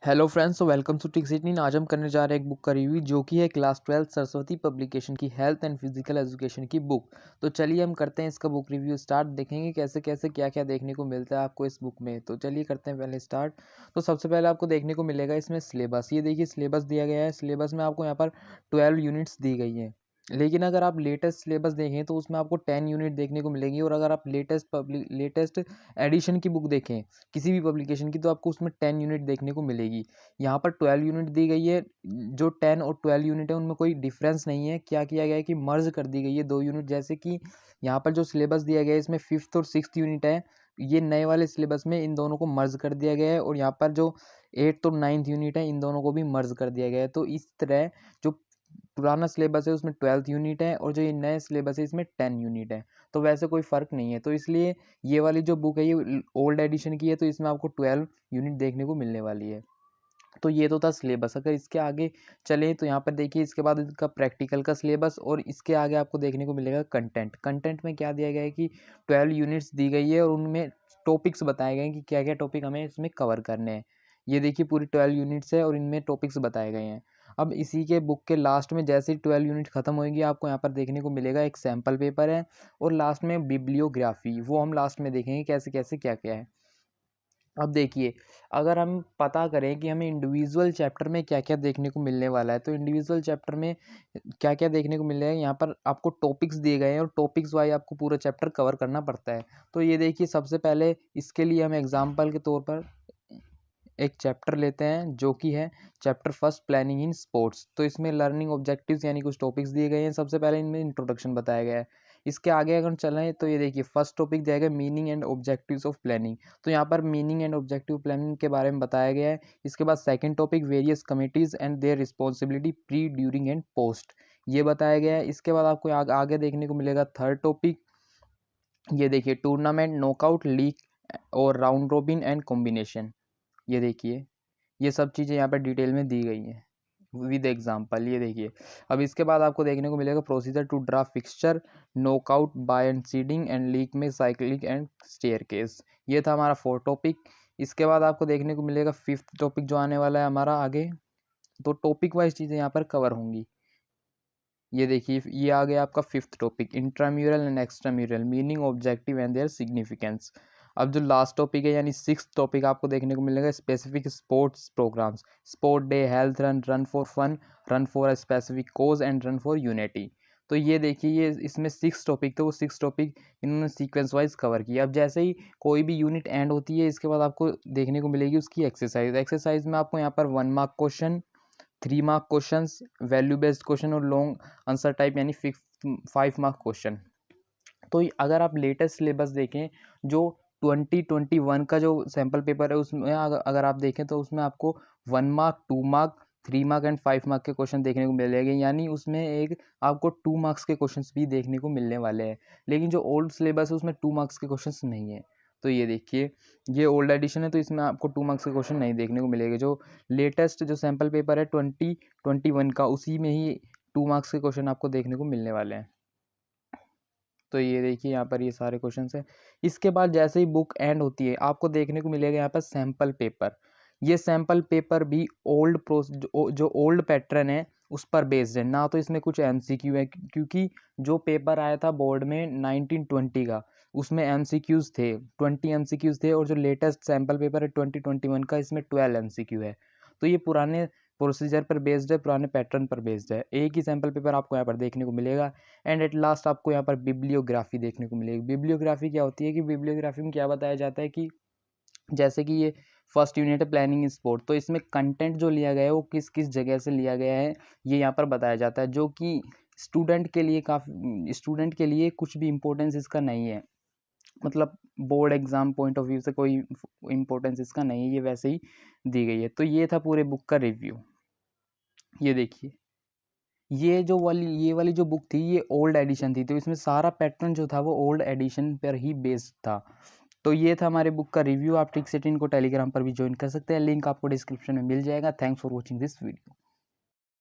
Hello friends, तो welcome two tick city. आज हम करने जा रहे हैं एक बुक का रिव्यू जो कि है क्लास 12 सरस्वती पब्लिकेशन की हेल्थ एंड फिजिकल एजुकेशन की बुक। तो चलिए हम करते हैं इसका बुक रिव्यू स्टार्ट। देखेंगे कैसे कैसे क्या क्या देखने को मिलता है आपको इस बुक में। तो चलिए करते हैं पहले स्टार्ट। तो सबसे पहले आपको देखने को मिलेगा इसमें सिलेबस। ये देखिए सिलेबस दिया गया है। सिलेबस में आपको यहाँ पर 12 यूनिट्स दी गई हैं। लेकिन अगर आप लेटेस्ट सिलेबस देखें तो उसमें आपको 10 यूनिट देखने को मिलेगी। और अगर आप लेटेस्ट एडिशन की बुक देखें किसी भी पब्लिकेशन की, तो आपको उसमें 10 यूनिट देखने को मिलेगी। यहाँ पर 12 यूनिट दी गई है। जो 10 और 12 यूनिट है उनमें कोई डिफरेंस नहीं है। क्या किया गया है कि मर्ज कर दी गई है 2 यूनिट। जैसे कि यहाँ पर जो सिलेबस दिया गया है इसमें 5th और 6th यूनिट है, ये नए वाले सिलेबस में इन दोनों को मर्ज कर दिया गया है। और यहाँ पर जो 8th और 9th यूनिट है इन दोनों को भी मर्ज कर दिया गया है। तो इस तरह जो पुराना सिलेबस है उसमें 12th यूनिट है और जो ये नए सिलेबस है इसमें 10 यूनिट है। तो वैसे कोई फ़र्क नहीं है। तो इसलिए ये वाली जो बुक है ये ओल्ड एडिशन की है, तो इसमें आपको 12 यूनिट देखने को मिलने वाली है। तो ये तो था सिलेबस। अगर इसके आगे चलें तो यहाँ पर देखिए इसके बाद इसका प्रैक्टिकल का सिलेबस और इसके आगे आपको देखने को मिलेगा कंटेंट। कंटेंट में क्या दिया गया है कि 12 यूनिट्स दी गई है और उनमें टॉपिक्स बताए गए हैं कि क्या क्या टॉपिक हमें इसमें कवर करने हैं। ये देखिए पूरी 12 यूनिट्स है और इनमें टॉपिक्स बताए गए हैं। अब इसी के बुक के लास्ट में जैसे ही 12 यूनिट खत्म होएंगी आपको यहाँ पर देखने को मिलेगा एक सैम्पल पेपर है और लास्ट में बिब्लियोग्राफी, वो हम लास्ट में देखेंगे कैसे कैसे क्या क्या है। अब देखिए, अगर हम पता करें कि हमें इंडिविजुअल चैप्टर में क्या-क्या देखने को मिलने वाला है, तो इंडिविजुअल चैप्टर में क्या-क्या देखने को मिल रहा है, यहाँ पर आपको टॉपिक्स दिए गए हैं और टॉपिक्स वाइज़ आपको पूरा चैप्टर कवर करना पड़ता है। तो ये देखिए सबसे पहले इसके लिए हम एग्ज़ाम्पल के तौर पर एक चैप्टर लेते हैं जो कि है chapter first planning in sports. तो इसमें लर्निंग ऑब्जेक्टिव्स यानी कुछ टॉपिक्स दिए गए हैं। सबसे पहले इनमें इंट्रोडक्शन बताया गया है। इसके आगे अगर चलें तो ये देखिए फर्स्ट टॉपिक जाएगा meaning and objectives of planning. तो यहाँ पर मीनिंग एंड ऑब्जेक्टिव प्लानिंग के बारे में बताया गया है। इसके बाद second topic various committees and their responsibility pre during and post, ये बताया गया है। इसके बाद आपको आगे देखने को मिलेगा थर्ड टॉपिक। ये देखिए टूर्नामेंट, नॉकआउट, लीग और राउंड रोबिन एंड कॉम्बिनेशन। ये देखिए ये सब चीज़ें यहाँ पर डिटेल में दी गई हैं विद एग्जांपल। ये देखिए अब इसके बाद आपको देखने को मिलेगा procedure to draw fixture, knockout, bye and seeding and league में साइक्लिक एंड स्टेयरकेस। ये था हमारा फोर्थ टॉपिक। इसके बाद आपको देखने को मिलेगा फिफ्थ टॉपिक जो आने वाला है हमारा आगे। तो टॉपिक वाइज चीज़ें यहाँ पर कवर होंगी। ये देखिए ये आ गया आपका fifth topic, intramural and extramural, meaning, objective and their significance. अब जो लास्ट टॉपिक है यानी सिक्स्थ टॉपिक आपको देखने को मिलेगा specific sports programs, sport day, health run, run for fun, run for a specific cause and run for unity. तो ये देखिए ये इसमें 6 टॉपिक थे, वो 6 टॉपिक इन्होंने सीक्वेंस वाइज कवर किया। अब जैसे ही कोई भी यूनिट एंड होती है इसके बाद आपको देखने को मिलेगी उसकी एक्सरसाइज। एक्सरसाइज में आपको यहाँ पर 1 mark question, 3 mark questions, value based question और लॉन्ग आंसर टाइप यानी 5 मार्क क्वेश्चन। तो अगर आप लेटेस्ट सिलेबस देखें जो 2021 का जो सैम्पल पेपर है उसमें अगर आप देखें तो उसमें आपको 1 mark, 2 mark, 3 mark and 5 mark के क्वेश्चन देखने को मिलेंगे। यानी उसमें एक आपको 2 मार्क्स के क्वेश्चंस भी देखने को मिलने वाले हैं। लेकिन जो ओल्ड सिलेबस है उसमें 2 मार्क्स के क्वेश्चंस नहीं है। तो ये देखिए ये ओल्ड एडिशन है तो इसमें आपको 2 मार्क्स के क्वेश्चन नहीं देखने को मिलेंगे। जो लेटेस्ट जो सैम्पल पेपर है 2021 का उसी में ही 2 मार्क्स के क्वेश्चन आपको देखने को मिलने वाले हैं। तो ये देखिए यहाँ पर ये सारे क्वेश्चंस हैं। इसके बाद जैसे ही बुक एंड होती है आपको देखने को मिलेगा यहाँ पर सैम्पल पेपर। ये सैम्पल पेपर भी जो ओल्ड पैटर्न है उस पर बेस्ड है ना। तो इसमें कुछ एमसीक्यू है क्योंकि जो पेपर आया था बोर्ड में 1920 का उसमें एमसीक्यूज थे, 20 एमसीक्यूज थे। और जो लेटेस्ट सैम्पल पेपर है 2021 का इसमें 12 एमसीक्यू है। तो ये पुराने प्रोसीजर पर बेस्ड है, पुराने पैटर्न पर बेस्ड है। एक ही सैम्पल पेपर आपको यहाँ पर देखने को मिलेगा। एंड एट लास्ट आपको यहाँ पर बिब्लियोग्राफी देखने को मिलेगी। बिब्लियोग्राफी क्या होती है कि बिब्लियोग्राफी में क्या बताया जाता है कि जैसे कि ये फर्स्ट यूनिट है प्लानिंग इन स्पोर्ट, तो इसमें कंटेंट जो लिया गया है वो किस किस जगह से लिया गया है ये यहाँ पर बताया जाता है। जो कि स्टूडेंट के लिए कुछ भी इम्पोर्टेंस इसका नहीं है। मतलब board exam point of view से कोई इम्पोर्टेंस इसका नहीं है, ये वैसे ही दी गई है। तो ये था पूरे बुक का रिव्यू। ये देखिए ये वाली जो बुक थी ये ओल्ड एडिशन थी, तो इसमें सारा पैटर्न जो था वो ओल्ड एडिशन पर ही बेस्ड था। तो ये था हमारे बुक का रिव्यू। आप ट्रिक सेटिन को टेलीग्राम पर भी ज्वाइन कर सकते हैं, लिंक आपको डिस्क्रिप्शन में मिल जाएगा। Thanks for watching this video.